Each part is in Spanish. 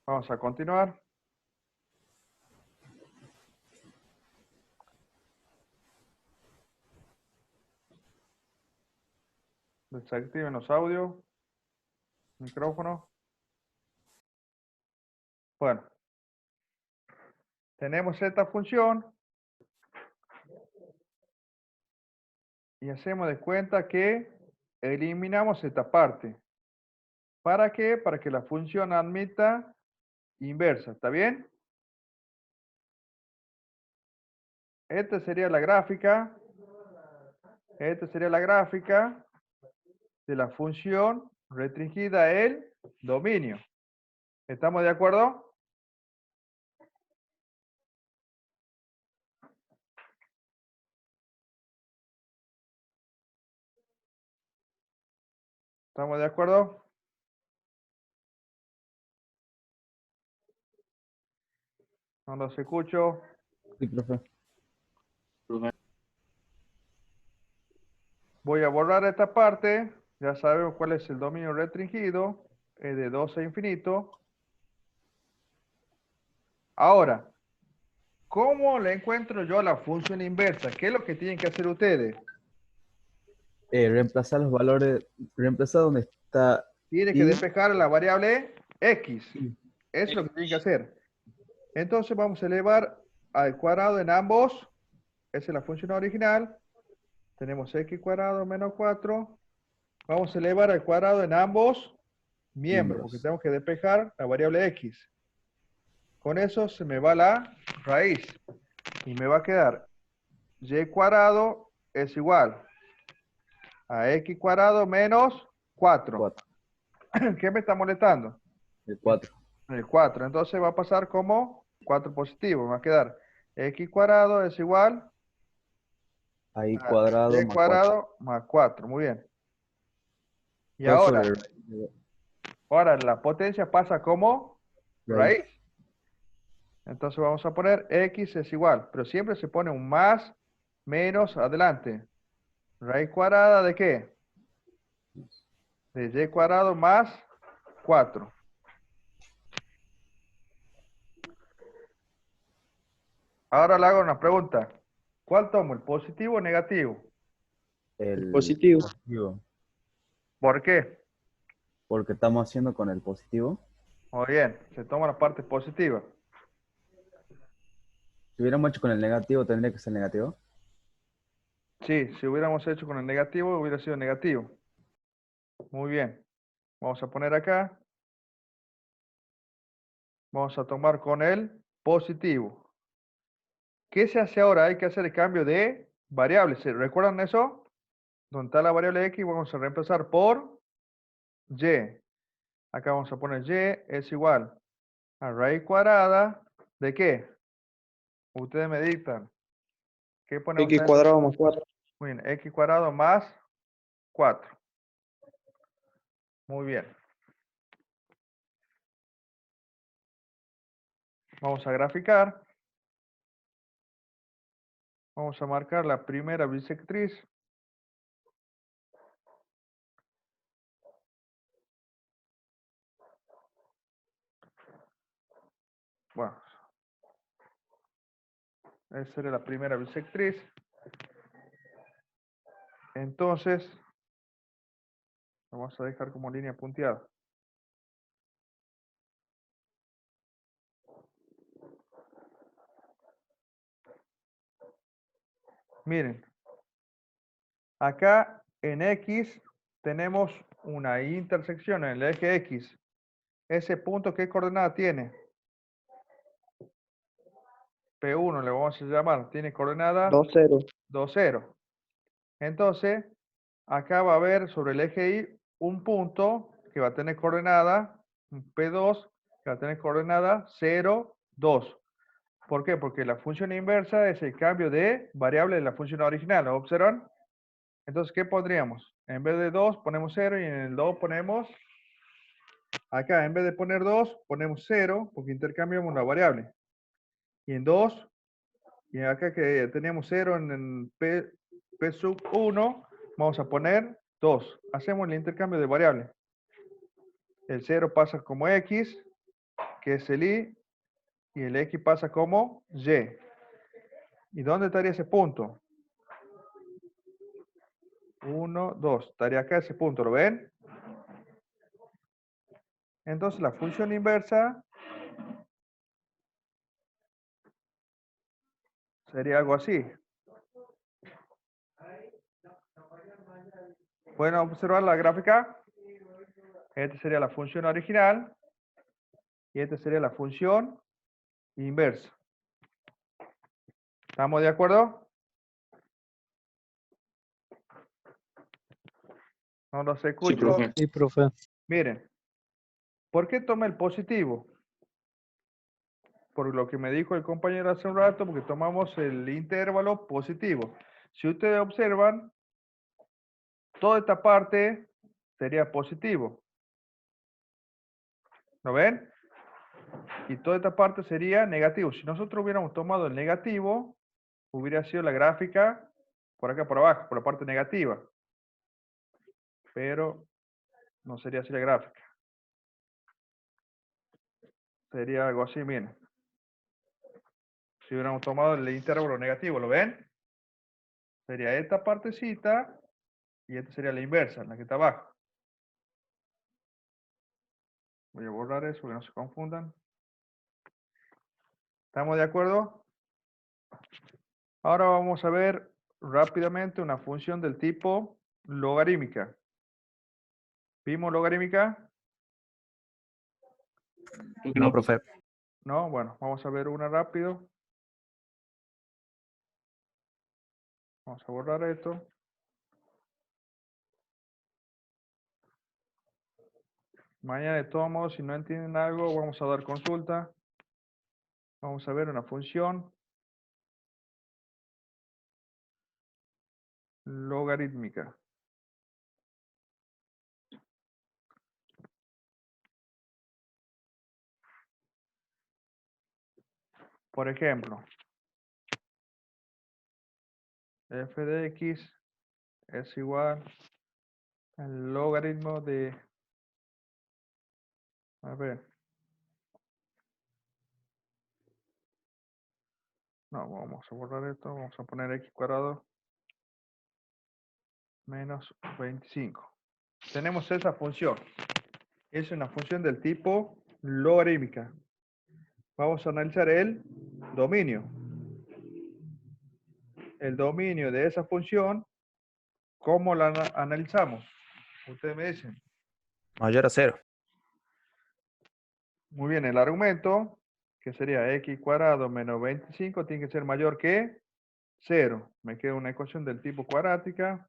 Vamos a continuar. Desactiven los audios, micrófono. Bueno, tenemos esta función y hacemos de cuenta que eliminamos esta parte. ¿Para qué? Para que la función admita inversa. ¿Está bien? Esta sería la gráfica. Esta sería la gráfica de la función restringida a el dominio. ¿Estamos de acuerdo? ¿Estamos de acuerdo? No los escucho. Sí, profe. Voy a borrar esta parte. Ya sabemos cuál es el dominio restringido. Es de 2 a infinito. Ahora, ¿cómo le encuentro yo la función inversa? ¿Qué es lo que tienen que hacer ustedes? Reemplazar los valores, reemplazar donde está Tienen que y. despejar la variable x. y- Eso es lo que tienen que hacer. Entonces vamos a elevar al cuadrado en ambos. Esa es la función original. Tenemos x cuadrado menos 4. Vamos a elevar al cuadrado en ambos miembros, porque miembros. tenemos que despejar la variable x. Con eso se me va la raíz. Y me va a quedar y cuadrado es igual a x cuadrado menos 4. 4. ¿Qué me está molestando? El 4. El 4. Entonces va a pasar como 4 positivo. Me va a quedar x cuadrado es igual Ahí a cuadrado y más 4. cuadrado más 4. Muy bien. Y Todo ahora, sobre la potencia pasa como raíz. raíz. Entonces vamos a poner x es igual, pero siempre se pone un más, menos adelante. ¿Raíz cuadrada de qué? De y cuadrado más 4. Ahora le hago una pregunta. ¿Cuál tomo, el positivo o negativo? El Positivo. positivo. ¿Por qué? Porque estamos haciendo con el positivo. Muy bien, se toma la parte positiva. Si hubiéramos hecho con el negativo, tendría que ser negativo. Sí, si hubiéramos hecho con el negativo, hubiera sido negativo. Muy bien. Vamos a poner acá. Vamos a tomar con el positivo. ¿Qué se hace ahora? Hay que hacer el cambio de variables. ¿Se recuerdan eso? Donde está la variable x, vamos a reemplazar por y. Acá vamos a poner y es igual a raíz cuadrada de qué? Ustedes me dictan. ¿Qué ponemos X acá? cuadrado más 4. Muy bien, x cuadrado más 4. Muy bien. Vamos a graficar. Vamos a marcar la primera bisectriz. Bueno, esa sería la primera bisectriz. Entonces, vamos a dejar como línea punteada. Miren, acá en X tenemos una intersección en el eje X. Ese punto, ¿qué coordenada tiene? P1 le vamos a llamar. Tiene coordenada 2, 0. 2, 0. Entonces, acá va a haber sobre el eje Y un punto que va a tener coordenada, un P2, que va a tener coordenada 0, 2. ¿Por qué? Porque la función inversa es el cambio de variable de la función original. ¿Lo observan? Entonces, ¿qué pondríamos? En vez de 2 ponemos 0 y en el 2 ponemos, acá en vez de poner 2 ponemos 0 porque intercambiamos la variable. Y en 2, y acá que teníamos 0 en P sub 1, vamos a poner 2. Hacemos el intercambio de variable. El 0 pasa como X, que es el Y, y el X pasa como Y. ¿Y dónde estaría ese punto? 1, 2. Estaría acá ese punto, ¿lo ven? Entonces la función inversa sería algo así. ¿Pueden observar la gráfica? Esta sería la función original y esta sería la función inversa. ¿Estamos de acuerdo? No los Sí, escucho. profe. Sí, profe. Miren, ¿por qué toma el positivo? Por lo que me dijo el compañero hace un rato, porque tomamos el intervalo positivo. Si ustedes observan, toda esta parte sería positivo. ¿Lo ven? Y toda esta parte sería negativo. Si nosotros hubiéramos tomado el negativo, hubiera sido la gráfica por acá por abajo, por la parte negativa. Pero no sería así la gráfica. Sería algo así, miren. Si hubiéramos tomado el intervalo negativo, ¿lo ven? Sería esta partecita y esta sería la inversa, la que está abajo. Voy a borrar eso, que no se confundan. ¿Estamos de acuerdo? Ahora vamos a ver rápidamente una función del tipo logarítmica. ¿Vimos logarítmica? No, profe. No, bueno, vamos a ver una rápido. Vamos a borrar esto. Mañana de todos modos, si no entienden algo, vamos a dar consulta. Vamos a ver una función logarítmica. Por ejemplo, f de x es igual al logaritmo de... A ver. No, vamos a borrar esto. Vamos a poner x cuadrado menos 25. Tenemos esa función. Es una función del tipo logarítmica. Vamos a analizar el dominio. El dominio de esa función, ¿cómo la analizamos? Ustedes me dicen. Mayor a 0. Muy bien, el argumento, que sería x cuadrado menos 25, tiene que ser mayor que 0. Me queda una ecuación del tipo cuadrática.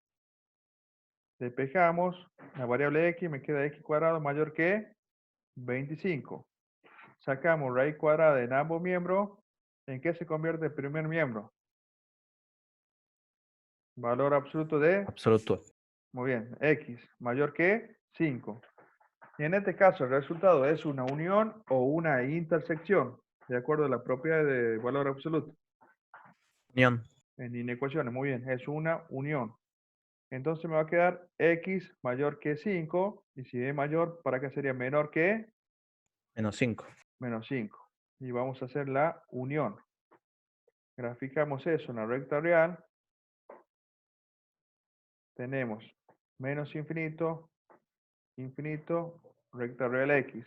Despejamos la variable x, me queda x cuadrado mayor que 25. Sacamos raíz cuadrada en ambos miembros. ¿En qué se convierte el primer miembro? Valor absoluto de, Absoluto. muy bien, x mayor que 5. Y en este caso el resultado es una unión o una intersección, de acuerdo a la propiedad de valor absoluto. Unión. En inecuaciones, muy bien, es una unión. Entonces me va a quedar x mayor que 5, y si es mayor, ¿para qué sería menor que? Menos 5. Menos 5. Y vamos a hacer la unión. Graficamos eso en la recta real. Tenemos menos infinito, infinito, recta real x.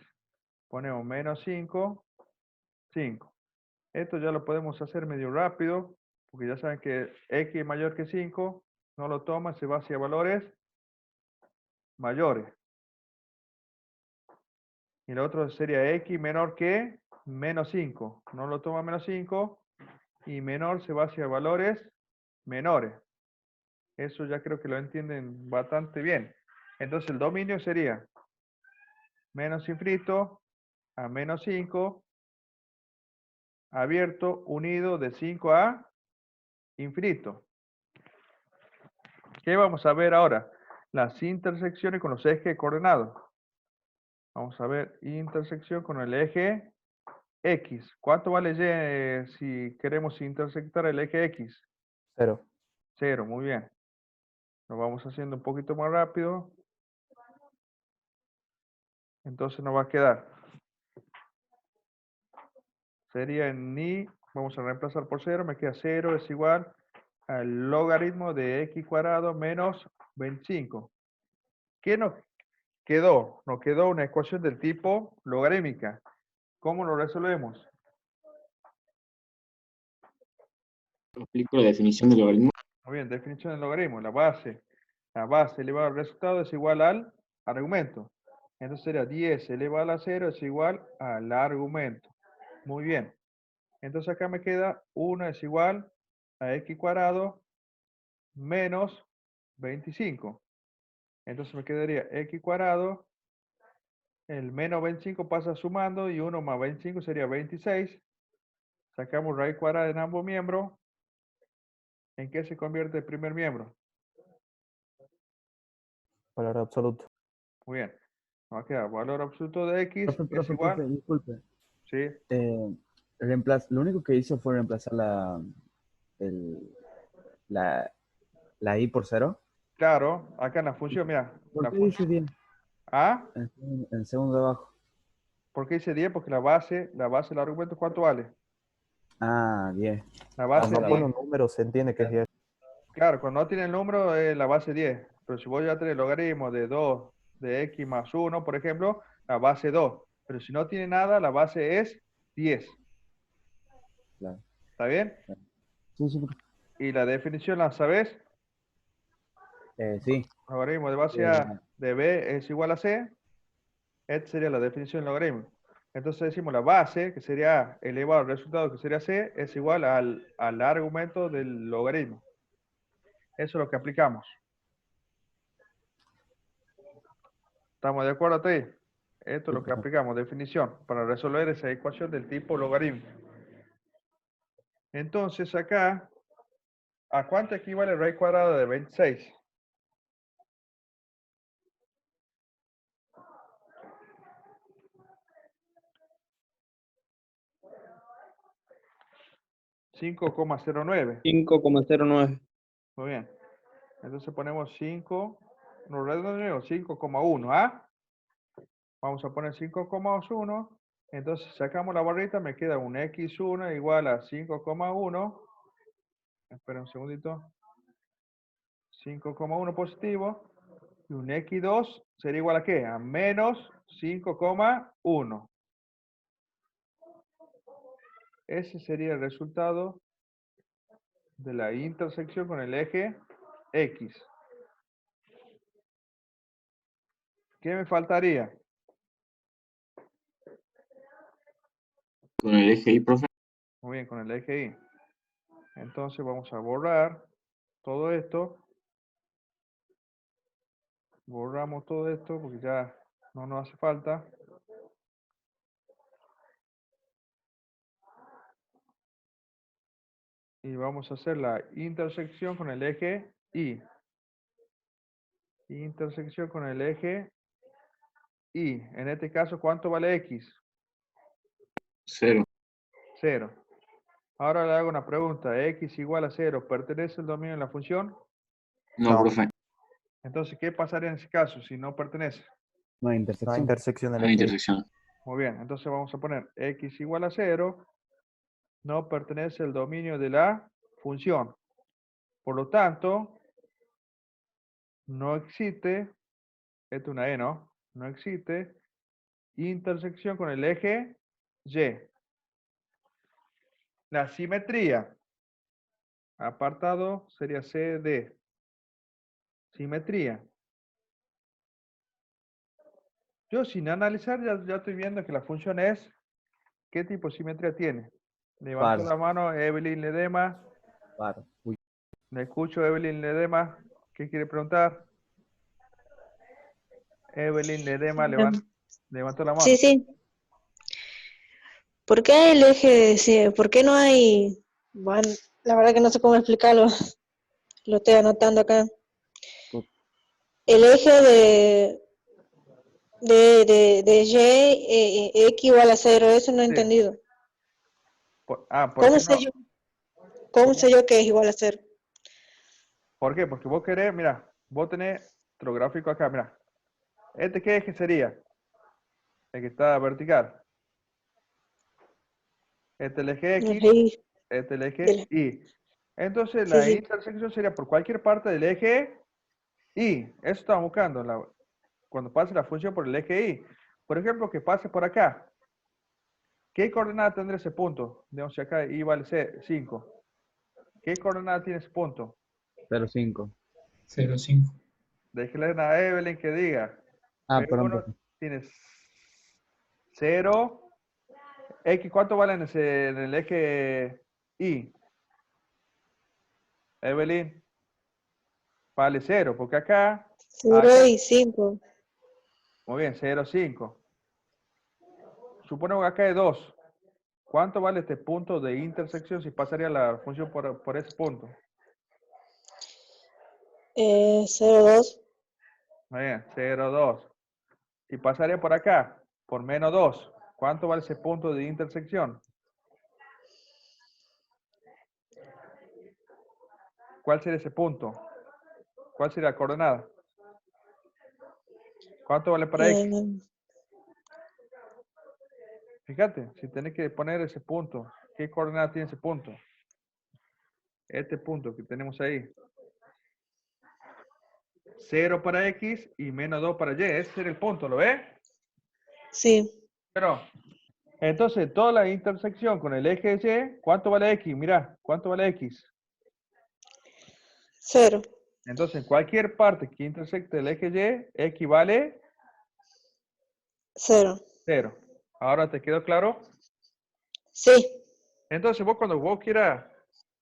Ponemos menos 5, 5. Esto ya lo podemos hacer medio rápido, porque ya saben que x es mayor que 5, no lo toma, se va hacia valores mayores. Y lo otro sería x menor que menos 5. No lo toma menos 5, y menor se va hacia valores menores. Eso ya creo que lo entienden bastante bien. Entonces el dominio sería menos infinito a menos 5, abierto, unido de 5 a infinito. ¿Qué vamos a ver ahora? Las intersecciones con los ejes coordenados. Vamos a ver intersección con el eje X. ¿Cuánto vale Y si queremos intersectar el eje X? 0. 0, muy bien. Lo vamos haciendo un poquito más rápido. Entonces nos va a quedar sería en i, vamos a reemplazar por 0, me queda 0 es igual al logaritmo de x cuadrado menos 25. ¿Qué nos quedó? Nos quedó una ecuación del tipo logarítmica. ¿Cómo lo resolvemos? Aplico la definición del logaritmo. Muy bien, definición del logaritmo. La base elevado al resultado es igual al argumento. Entonces sería 10 elevado a la 0 es igual al argumento. Muy bien. Entonces acá me queda 1 es igual a x cuadrado menos 25. Entonces me quedaría x cuadrado, el menos 25 pasa sumando y 1 más 25 sería 26. Sacamos raíz cuadrada en ambos miembros. ¿En qué se convierte el primer miembro? Valor absoluto. Muy bien. Nos va a quedar valor absoluto de x es Profe, igual. disculpe. Sí, Lo único que hizo fue reemplazar el, la i por 0. claro. Acá en la función, mira. ¿Por La qué dice función 10? A. En segundo de abajo. ¿Por qué dice 10? Porque la base del argumento, ¿cuánto vale? Ah, 10. La base Cuando la pone 10. un número se entiende que es 10. Claro, cuando no tiene el número es la base 10. Pero si vos ya tenés el logaritmo de 2 de x más 1, por ejemplo, la base 2. Pero si no tiene nada, la base es 10. Claro. ¿Está bien? Sí, sí, profe. Y la definición, ¿la sabés? Sí. Logaritmo de base A de B es igual a C. Esta sería la definición del logaritmo. Entonces decimos la base, que sería A, elevado al resultado, que sería C, es igual al argumento del logaritmo. Eso es lo que aplicamos. ¿Estamos de acuerdo, Tei? Esto es lo que aplicamos, definición, para resolver esa ecuación del tipo logaritmo. Entonces acá, ¿a cuánto equivale raíz cuadrada de 26? $5,09. 5,09. Muy bien. Entonces ponemos 5, no redondeamos 5,1, ¿ah? Vamos a poner 5,1. Entonces sacamos la barrita, me queda un x1 igual a 5,1. Espera un segundito. 5,1 positivo. Y un x2 sería igual a ¿qué? A menos 5,1. Ese sería el resultado de la intersección con el eje X. ¿Qué me faltaría? Con el eje y, profe. Muy bien, con el eje Y. Entonces vamos a borrar todo esto. Borramos todo esto porque ya no nos hace falta. Y vamos a hacer la intersección con el eje Y. Intersección con el eje Y. En este caso, ¿cuánto vale X? 0. 0. Ahora le hago una pregunta. ¿X igual a 0 pertenece al dominio de la función? No, No. profe. Entonces, ¿qué pasaría en ese caso si no pertenece? No hay La intersección. intersección del La eje. intersección. Muy bien, entonces vamos a poner X igual a 0. No pertenece al dominio de la función. Por lo tanto, no existe, esto es una E, ¿no? No existe intersección con el eje Y. La simetría. Apartado sería CD. Simetría. Yo sin analizar ya estoy viendo que la función es, ¿qué tipo de simetría tiene? Levantó Par. la mano Evelyn Ledema. Par. Uy. Le escucho Evelyn Ledema. ¿Qué quiere preguntar? Evelyn Ledema levantó la mano. Sí, sí. ¿Por qué el eje por qué no hay, bueno, la verdad que no sé cómo explicarlo, lo estoy anotando acá. El eje de Y, X igual a 0, eso no he Sí. entendido. ¿Por ¿Cómo qué sé no? yo? ¿Cómo sé yo que es igual a 0? ¿Por qué? Porque vos querés, mira, vos tenés otro gráfico acá, mira. ¿Este qué eje sería? El que está vertical. Este es el eje El X, eje Y. este es el eje Del- Y. Entonces Sí, la sí. intersección sería por cualquier parte del eje Y. Eso estamos buscando cuando pase la función por el eje Y. Por ejemplo, que pase por acá. ¿Qué coordenada tendrá ese punto? Digamos que acá Y vale 5. ¿Qué coordenada tiene ese punto? 0,5. 0,5. Déjale a Evelyn que diga. Ah, perdón, P1 profe. tiene 0. X, ¿cuánto vale en el eje Y? Evelyn, vale 0, porque acá, 0 y 5. muy bien, 0, 5. Suponemos que acá hay 2. ¿Cuánto vale este punto de intersección si pasaría la función por ese punto? 0, 2. Muy bien, 0, 2. Si pasaría por acá, por menos 2, ¿cuánto vale ese punto de intersección? ¿Cuál sería ese punto? ¿Cuál sería la coordenada? ¿Cuánto vale para X? Fíjate, si tenés que poner ese punto, ¿qué coordenada tiene ese punto? Este punto que tenemos ahí. 0 para X y menos 2 para Y. Ese sería el punto, ¿lo ves? Sí. Pero, entonces, toda la intersección con el eje Y, ¿cuánto vale X? Mira, ¿cuánto vale X? 0. Entonces, en cualquier parte que intersecte el eje Y, X vale 0. 0. ¿Ahora te quedó claro? Sí. Entonces, cuando vos quieras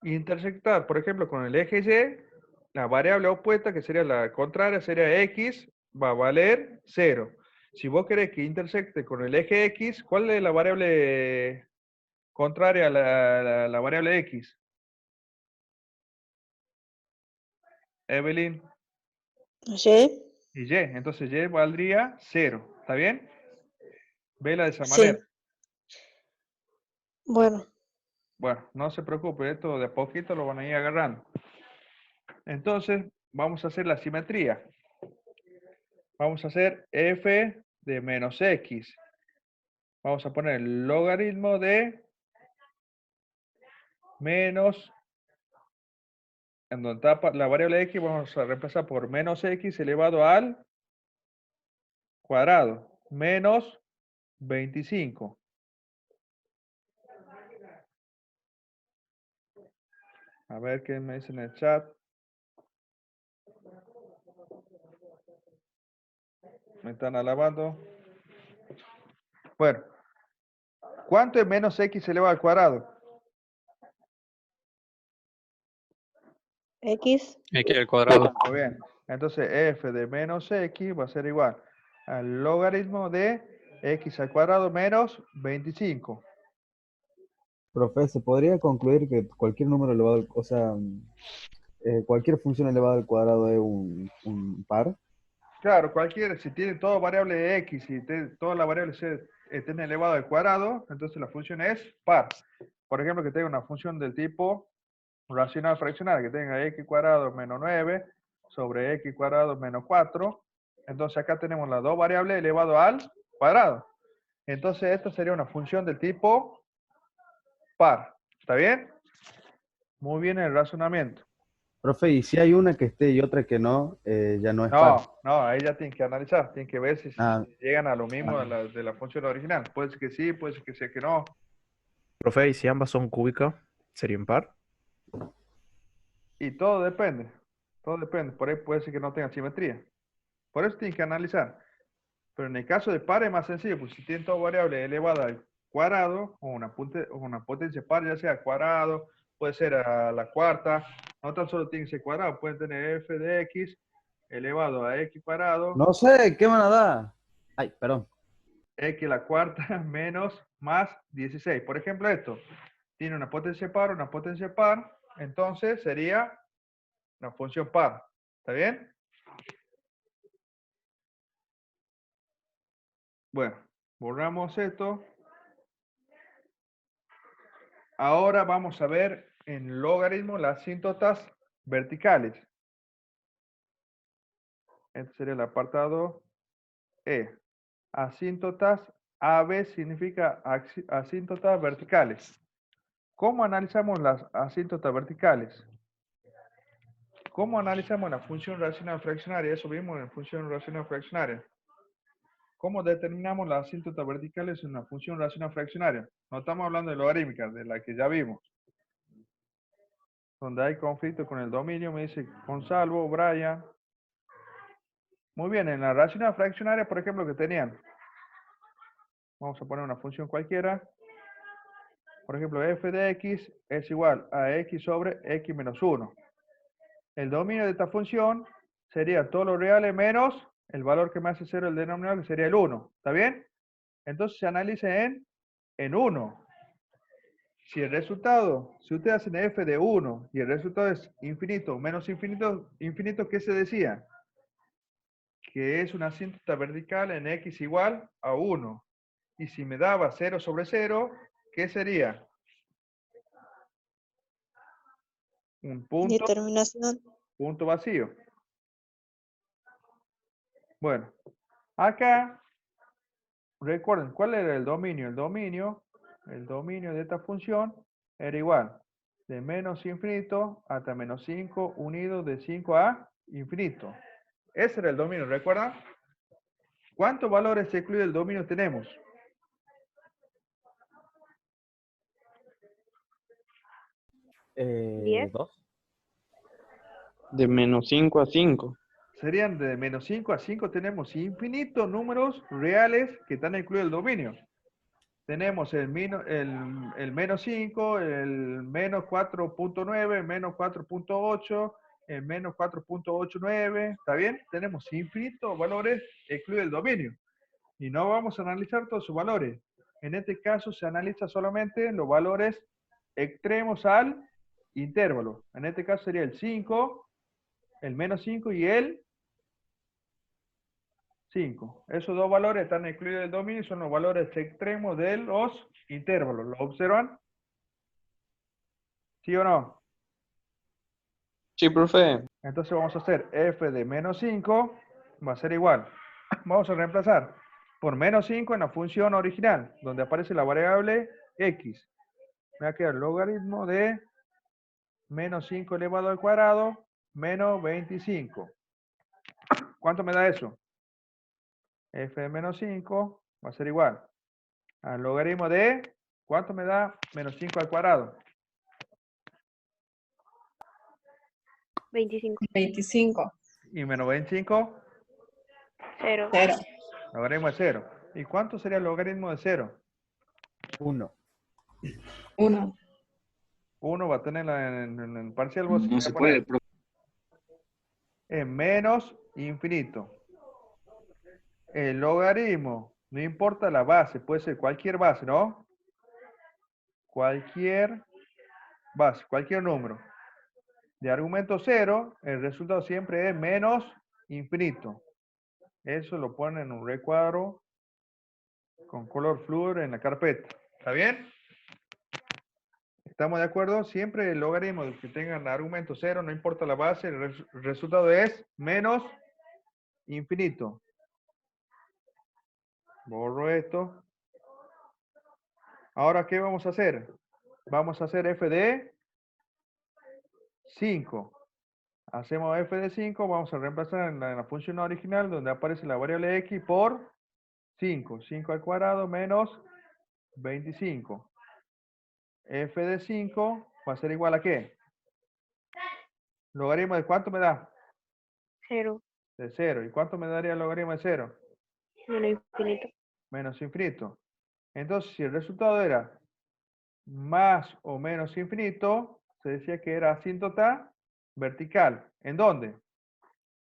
intersectar, por ejemplo, con el eje Y, la variable opuesta, que sería la contraria, sería X, va a valer 0. Si vos querés que intersecte con el eje X, ¿cuál es la variable contraria a la variable X? Evelyn. Y. Y Y. Entonces Y valdría 0. ¿Está bien? Vela de esa manera. Sí. Bueno. Bueno, no se preocupe, esto de a poquito lo van a ir agarrando. Entonces, vamos a hacer la simetría. Vamos a hacer f de menos x. Vamos a poner el logaritmo de menos, en donde está la variable x, vamos a reemplazar por menos x elevado al cuadrado, menos 25. A ver qué me dice en el chat. Me están alabando. Bueno, ¿cuánto es menos x elevado al cuadrado? X. X al cuadrado. Muy bien. Entonces f de menos x va a ser igual al logaritmo de x al cuadrado menos 25. Profe, ¿se podría concluir que cualquier número elevado, o sea, cualquier función elevada al cuadrado es un par? Claro, si tiene toda variable x y todas las variables estén elevadas al cuadrado, entonces la función es par. Por ejemplo, que tenga una función del tipo racional fraccionaria, que tenga x cuadrado menos 9 sobre x cuadrado menos 4. Entonces acá tenemos las dos variables elevado al cuadrado. Entonces esto sería una función del tipo par. ¿Está bien? Muy bien el razonamiento. Profe, y si hay una que esté y otra que no, ya no es par. No, ahí ya tienen que analizar, tienen que ver si Ah, llegan a lo mismo de la función original. Puede ser que sí, puede ser que sea que no. Profe, ¿y si ambas son cúbicas, serían par? Y todo depende. Todo depende. Por ahí puede ser que no tenga simetría. Por eso tienen que analizar. Pero en el caso de par es más sencillo, pues si tienen toda variable elevada al cuadrado, o una potencia par, ya sea al cuadrado, puede ser a la cuarta, no tan solo tienen que ser cuadrado, pueden tener f de x elevado a x cuadrado, no sé, ¿qué van a dar? Ay, perdón. x a la cuarta menos más 16. Por ejemplo, esto tiene una potencia par, entonces sería una función par. ¿Está bien? Bueno, borramos esto. Ahora vamos a ver en logaritmo las asíntotas verticales. Este sería el apartado E. Asíntotas AB significa asíntotas verticales. ¿Cómo analizamos las asíntotas verticales? ¿Cómo analizamos la función racional fraccionaria? Eso vimos en la función racional fraccionaria. ¿Cómo determinamos las asíntotas verticales en una función racional fraccionaria? No estamos hablando de logarítmica, de la que ya vimos. Donde hay conflicto con el dominio, me dice Gonzalo, Brian. Muy bien, en la racional fraccionaria, por ejemplo, que tenían. Vamos a poner una función cualquiera. Por ejemplo, f de x es igual a x sobre x menos 1. El dominio de esta función sería todos los reales menos el valor que me hace 0 el denominador, que sería el 1. ¿Está bien? Entonces se analiza en 1. Si el resultado, si ustedes hacen f de 1 y el resultado es infinito menos infinito, infinito, ¿qué se decía? Que es una asíntota vertical en x igual a 1. Y si me daba 0 sobre 0, ¿qué sería? Un punto, Determinación. punto vacío. Bueno, acá, recuerden, ¿cuál era el dominio? El dominio de esta función era igual de menos infinito hasta menos 5 unido de 5 a infinito. Ese era el dominio, ¿recuerdan? ¿Cuántos valores excluye el dominio tenemos? ¿10? 2. De menos 5 a 5. Serían de menos 5 a 5, tenemos infinitos números reales que están incluidos el dominio. Tenemos el menos 5, el menos 4.9, el menos 4.8, el menos 4.89, ¿está bien? Tenemos infinitos valores excluidos el dominio. Y no vamos a analizar todos sus valores. En este caso se analiza solamente los valores extremos al intervalo. En este caso sería el 5, el menos 5 y el 5. Esos dos valores están incluidos en el dominio y son los valores extremos de los intervalos. ¿Lo observan? ¿Sí o no? Sí, profe. Entonces vamos a hacer f de menos 5 va a ser igual. Vamos a reemplazar por menos 5 en la función original, donde aparece la variable x. Me va a quedar el logaritmo de menos 5 elevado al cuadrado menos 25. ¿Cuánto me da eso? F de menos 5 va a ser igual al logaritmo de, ¿cuánto me da menos 5 al cuadrado? 25. 25. Y menos 25, 0. 0. logaritmo de 0. ¿Y cuánto sería el logaritmo de 0? 1. 1. 1 va a tener en el parcial, vos No voy a se poner puede, profe. en menos infinito. El logaritmo, no importa la base, puede ser cualquier base, ¿no? Cualquier base, cualquier número. De argumento 0, el resultado siempre es menos infinito. Eso lo ponen en un recuadro con color flúor en la carpeta. ¿Está bien? ¿Estamos de acuerdo? Siempre el logaritmo que tengan argumento 0, no importa la base, el resultado es menos infinito. Borro esto. Ahora, ¿qué vamos a hacer? Vamos a hacer f de 5. Hacemos f de 5, vamos a reemplazar en la función original donde aparece la variable x por 5. 5 al cuadrado menos 25. F de 5 va a ser igual a ¿qué? ¿Logaritmo de cuánto me da? 0. De 0. ¿Y cuánto me daría el logaritmo de 0? Menos infinito. Menos infinito. Entonces, si el resultado era más o menos infinito, se decía que era asíntota vertical. ¿En dónde?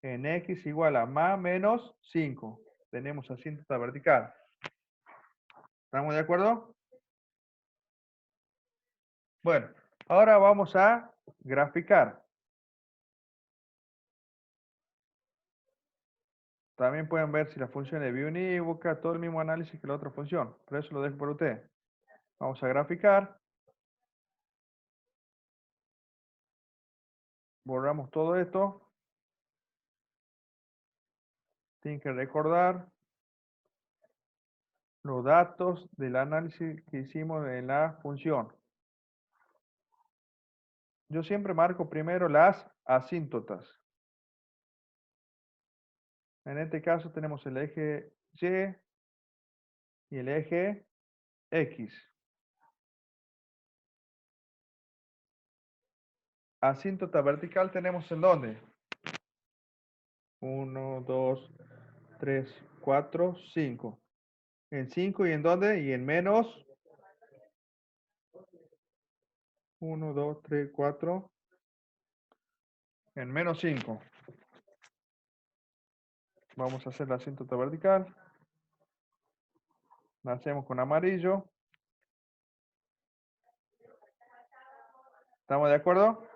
En x igual a más menos 5. Tenemos asíntota vertical. ¿Estamos de acuerdo? Bueno, ahora vamos a graficar. También pueden ver si la función es biunívoca, todo el mismo análisis que la otra función. Pero eso lo dejo por usted. Vamos a graficar. Borramos todo esto. Tienen que recordar los datos del análisis que hicimos en la función. yo siempre marco primero las asíntotas. En este caso tenemos el eje Y y el eje X. Asíntota vertical tenemos en dónde? 1, 2, 3, 4, 5. En 5 y en dónde? Y en menos 1, 2, 3, 4. En menos 5. Vamos a hacer la asíntota vertical. La hacemos con amarillo. ¿Estamos de acuerdo?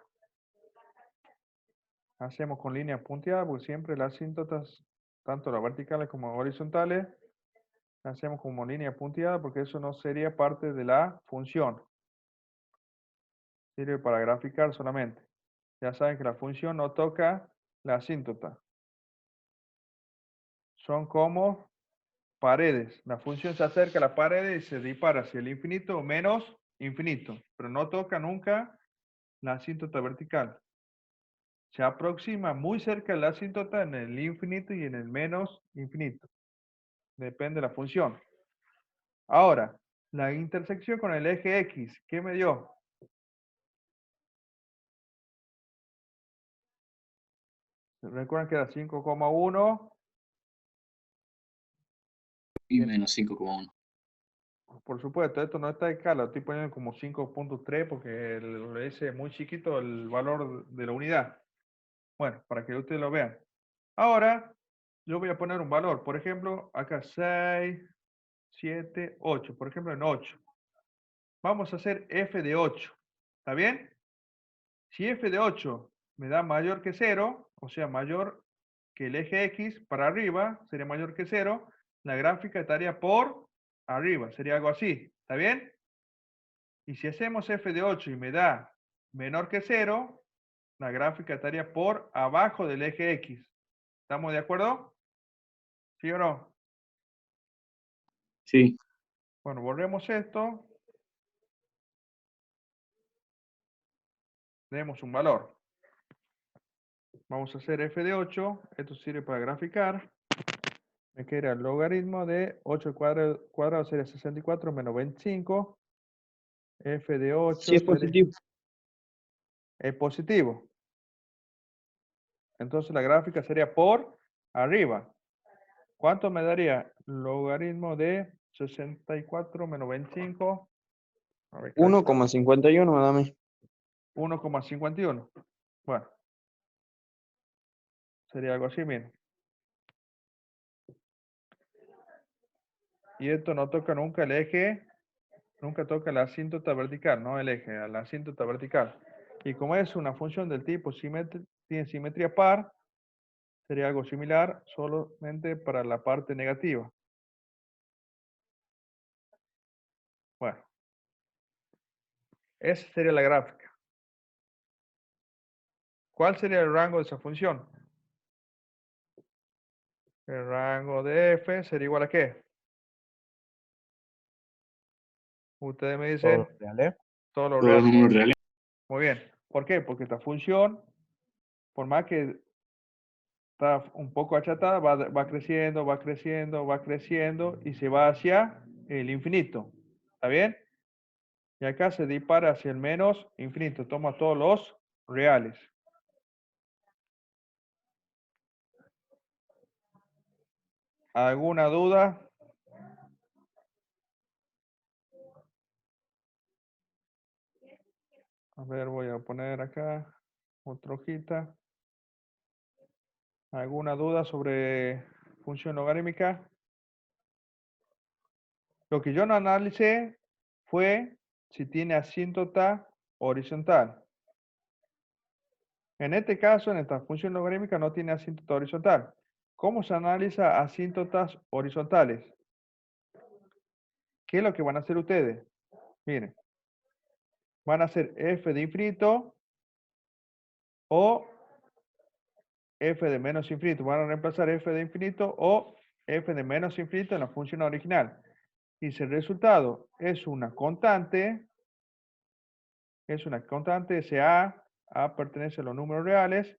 Hacemos con líneas punteadas, porque siempre las asíntotas, tanto las verticales como horizontales, las hacemos como línea punteada, porque eso no sería parte de la función. Sirve para graficar solamente. Ya saben que la función no toca la asíntota. Son como paredes. La función se acerca a la pared y se dispara hacia el infinito o menos infinito, pero no toca nunca la asíntota vertical. Se aproxima muy cerca de la asíntota en el infinito y en el menos infinito. Depende de la función. Ahora, la intersección con el eje X, ¿qué me dio? Recuerden que era 5,1. Y menos 5,1. Por supuesto, esto no está acá, lo estoy poniendo como 5.3 porque ese es muy chiquito el valor de la unidad. Bueno, para que ustedes lo vean. Ahora, yo voy a poner un valor. Por ejemplo, acá 6, 7, 8. Por ejemplo, en 8. Vamos a hacer f de 8. ¿Está bien? Si f de 8 me da mayor que 0, o sea, mayor que el eje X para arriba, sería mayor que 0, la gráfica estaría por arriba, sería algo así. ¿Está bien? Y si hacemos f de 8 y me da menor que 0, la gráfica estaría por abajo del eje X. ¿Estamos de acuerdo? ¿Sí o no? Sí. Bueno, borremos esto. Demos un valor. Vamos a hacer f de 8. Esto sirve para graficar. Me queda el logaritmo de 8 al cuadrado sería 64 menos 25. F de 8 Sí, es sería- positivo. es positivo. Entonces la gráfica sería por arriba. ¿Cuánto me daría? Logaritmo de 64 menos 25. A ver, 1,51 me da a mí. 1,51. Bueno. Sería algo así, miren. Y esto no toca nunca el eje, nunca toca la asíntota vertical, no el eje, la asíntota vertical. Y como es una función del tipo tiene simetría par, sería algo similar solamente para la parte negativa. Bueno, esa sería la gráfica. ¿Cuál sería el rango de esa función? El rango de f sería igual a ¿qué? Ustedes me dicen Todos reales. todos los Todos los reales. números reales. Muy bien. ¿Por qué? Porque esta función, por más que está un poco achatada, va creciendo, va creciendo, va creciendo y se va hacia el infinito. ¿Está bien? Y acá se dispara hacia el menos infinito. Toma todos los reales. ¿Alguna duda? A ver, voy a poner acá otra hojita. ¿Alguna duda sobre función logarítmica? Lo que yo no analicé fue si tiene asíntota horizontal. En este caso, en esta función logarítmica no tiene asíntota horizontal. ¿Cómo se analiza asíntotas horizontales? ¿Qué es lo que van a hacer ustedes? Miren, van a hacer f de infinito o f de menos infinito. Van a reemplazar f de infinito o f de menos infinito en la función original. Y si el resultado es una constante, es una constante, ese A pertenece a los números reales.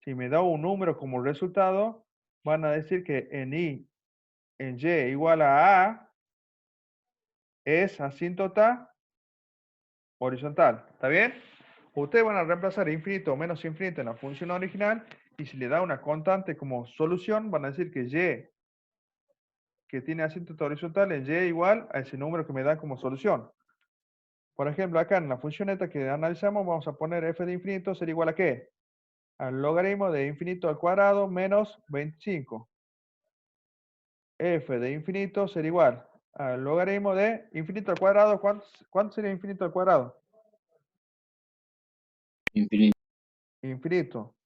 Si me da un número como resultado, van a decir que en Y igual a A es asíntota horizontal. ¿Está bien? Ustedes van a reemplazar infinito o menos infinito en la función original y si le da una constante como solución, van a decir que Y que tiene asíntota horizontal es Y igual a ese número que me da como solución. Por ejemplo, acá en la función esta que analizamos, vamos a poner f de infinito será igual a ¿qué? Al logaritmo de infinito al cuadrado menos 25. F de infinito será igual al logaritmo de infinito al cuadrado. ¿Cuánto sería infinito al cuadrado? Infinito. Infinito.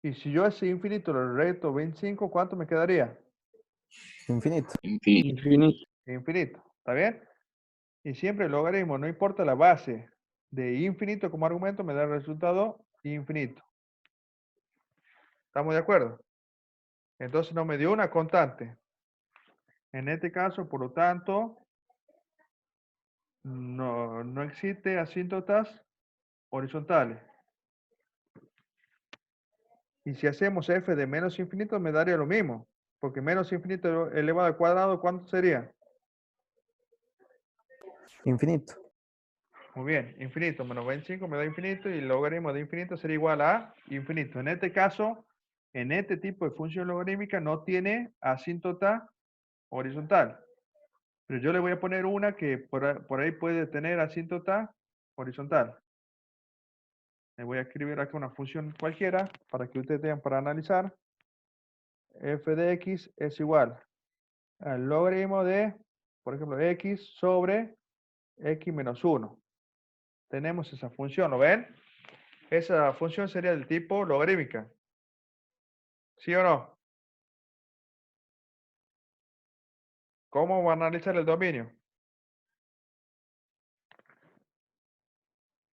Y si yo ese infinito le resto 25, ¿cuánto me quedaría? Infinito. Infinito. Infinito. Infinito. ¿Está bien? Y siempre el logaritmo, no importa la base de infinito como argumento, me da el resultado infinito. ¿Estamos de acuerdo? Entonces no me dio una constante. En este caso, por lo tanto, no existe asíntotas horizontales. Y si hacemos f de menos infinito, me daría lo mismo. Porque menos infinito elevado al cuadrado, ¿cuánto sería? Infinito. Muy bien, infinito menos 25 me da infinito y el logaritmo de infinito sería igual a infinito. En este caso, en este tipo de función logarítmica no tiene asíntota horizontal. Pero yo le voy a poner una que por ahí puede tener asíntota horizontal. Le voy a escribir acá una función cualquiera para que ustedes tengan para analizar. F de x es igual al logaritmo de, por ejemplo, x sobre x menos 1. Tenemos esa función, ¿lo ven? Esa función sería del tipo logarítmica. ¿Sí o no? ¿Cómo va a analizar el dominio?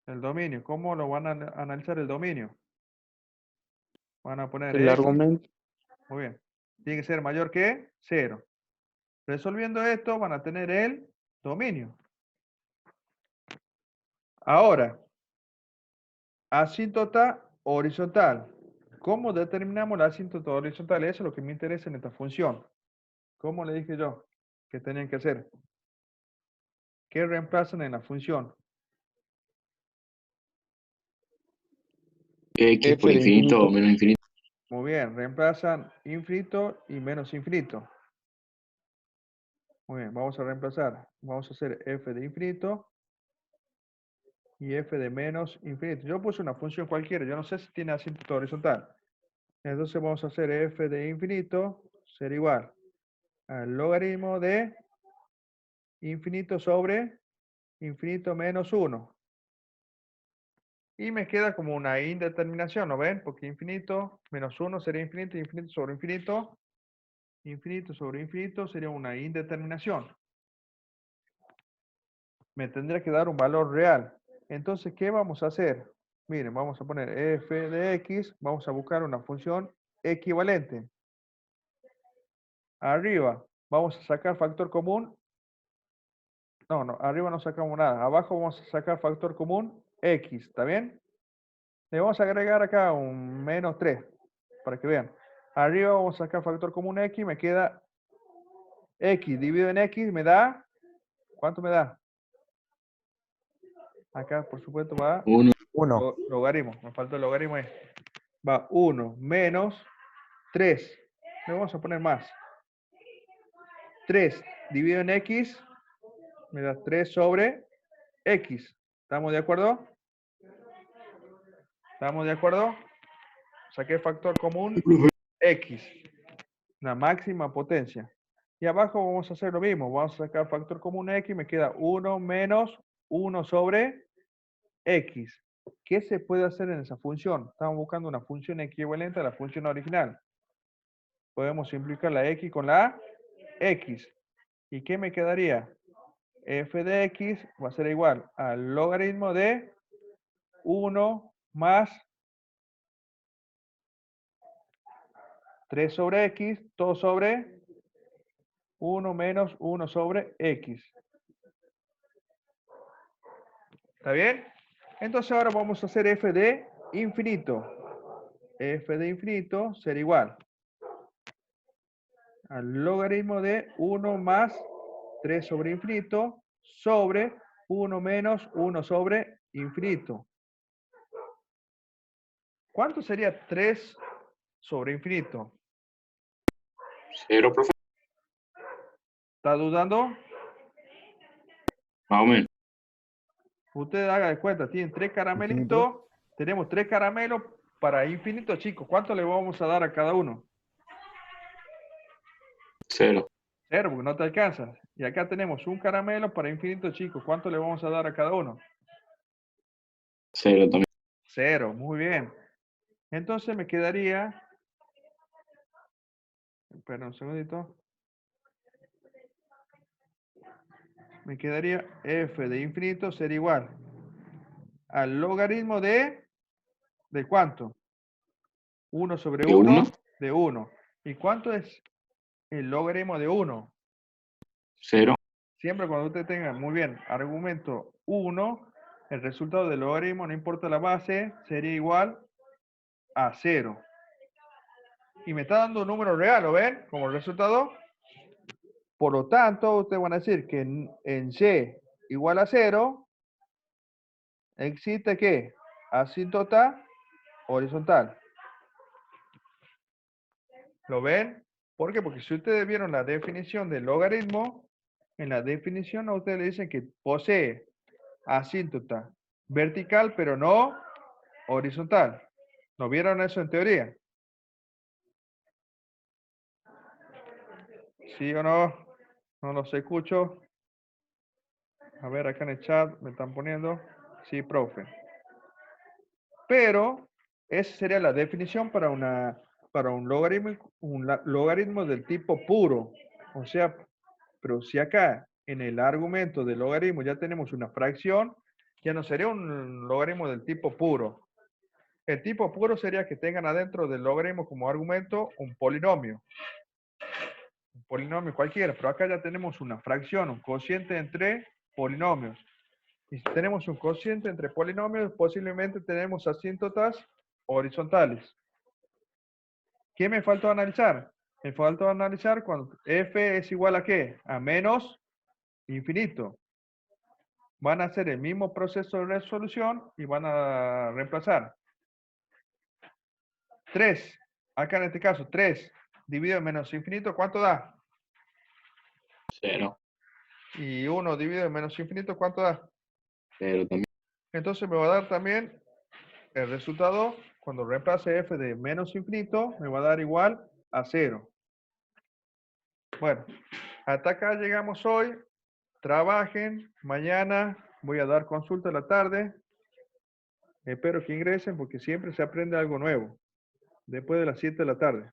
El dominio, ¿cómo lo van a analizar el dominio? Van a poner El x, argumento. muy bien, tiene que ser mayor que 0. Resolviendo esto van a tener el dominio. Ahora, asíntota horizontal. ¿Cómo determinamos la asíntota horizontal? Eso es lo que me interesa en esta función. ¿Cómo le dije yo que tenían que hacer? ¿Qué reemplazan en la función? X F por de infinito o infinito. menos infinito. Muy bien, reemplazan infinito y menos infinito. Muy bien, vamos a reemplazar. Vamos a hacer f de infinito y f de menos infinito. Yo puse una función cualquiera, yo no sé si tiene asíntota horizontal. Entonces vamos a hacer f de infinito será igual al logaritmo de infinito sobre infinito menos 1. Y me queda como una indeterminación, ¿no ven? Porque infinito menos 1 sería infinito, infinito sobre infinito. Infinito sobre infinito sería una indeterminación. Me tendría que dar un valor real. Entonces, ¿qué vamos a hacer? Miren, vamos a poner f de x, vamos a buscar una función equivalente. Arriba, vamos a sacar factor común. No, arriba no sacamos nada. Abajo vamos a sacar factor común x, ¿está bien? Le vamos a agregar acá un menos 3, para que vean. Arriba vamos a sacar factor común x, me queda x dividido en x, me da, ¿cuánto me da? Acá, por supuesto, va 1. 1. logaritmo, me falta el logaritmo ahí. Va 1 menos 3. Le vamos a poner más. 3 dividido en x, me da 3 sobre x. ¿Estamos de acuerdo? ¿Estamos de acuerdo? Saqué factor común x, la máxima potencia. Y abajo vamos a hacer lo mismo. Vamos a sacar factor común x, me queda 1 menos 1 sobre x. ¿Qué se puede hacer en esa función? Estamos buscando una función equivalente a la función original. Podemos simplificar la x con la x. ¿Y qué me quedaría? F de x va a ser igual al logaritmo de 1 más 3 sobre x, todo sobre 1 menos 1 sobre x. ¿Está bien? Entonces ahora vamos a hacer f de infinito. F de infinito será igual al logaritmo de 1 más 3 sobre infinito sobre 1 menos 1 sobre infinito. ¿Cuánto sería 3 sobre infinito? 0, profe. ¿Está dudando? Más o menos. Usted haga de cuenta, tienen 3 caramelitos. Tenemos 3 caramelos para infinito, chicos. ¿Cuánto le vamos a dar a cada uno? 0. 0, porque no te alcanza. Y acá tenemos un caramelo para infinito, chicos. ¿Cuánto le vamos a dar a cada uno? 0 también. 0, muy bien. Entonces me quedaría... Espera un segundito. Me quedaría f de infinito sería igual al logaritmo de... ¿De cuánto? 1 sobre ¿De 1 uno? de 1. ¿Y cuánto es el logaritmo de 1? 0. Siempre cuando usted tenga, muy bien, argumento 1, el resultado del logaritmo, no importa la base, sería igual a 0. Y me está dando un número real, ¿lo ven? Como resultado. Por lo tanto, ustedes van a decir que en y igual a 0, existe ¿qué? Asíntota horizontal. ¿Lo ven? ¿Por qué? Porque si ustedes vieron la definición del logaritmo, en la definición a ustedes le dicen que posee asíntota vertical, pero no horizontal. ¿No vieron eso en teoría? ¿Sí o no? No los escucho. A ver, acá en el chat me están poniendo. Sí, profe. Pero esa sería la definición para un logaritmo del tipo puro. O sea, pero si acá en el argumento del logaritmo ya tenemos una fracción, ya no sería un logaritmo del tipo puro. El tipo puro sería que tengan adentro del logaritmo como argumento un polinomio. Un polinomio cualquiera, pero acá ya tenemos una fracción, un cociente entre polinomios. Y si tenemos un cociente entre polinomios, posiblemente tenemos asíntotas horizontales. ¿Qué me faltó analizar? Me faltó analizar cuando f es igual a ¿qué? A menos infinito. Van a hacer el mismo proceso de resolución y van a reemplazar. 3, acá en este caso, 3 dividido en menos infinito, ¿cuánto da? 0. Y 1 dividido en menos infinito, ¿cuánto da? 0 también. Entonces me va a dar también el resultado, cuando reemplace f de menos infinito, me va a dar igual a 0. Bueno, hasta acá llegamos hoy. Trabajen. Mañana voy a dar consulta a la tarde. Espero que ingresen porque siempre se aprende algo nuevo. Después de las 7 de la tarde.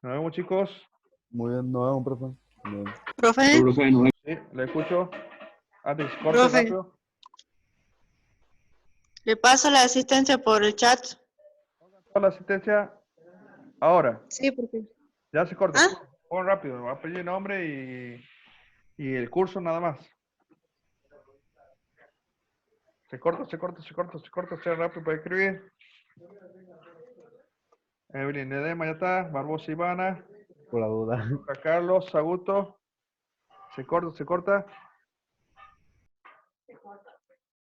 Nos vemos, chicos. Muy bien, nos vemos, profe. Bien. Profe, Profe, no. Sí, le escucho. Antes, corte profe, rápido. le paso la asistencia por el chat. La asistencia ahora. Sí, porque... Ya se corta. ¿Ah? Pon rápido. Va a pedir nombre y el curso nada más. Se corta, se corta, se corta, se corta. Sea rápido para escribir. Evelyn Edema ya está. Barbosa Ivana. Por la duda. Carlos, Saguto. Se corta, se corta.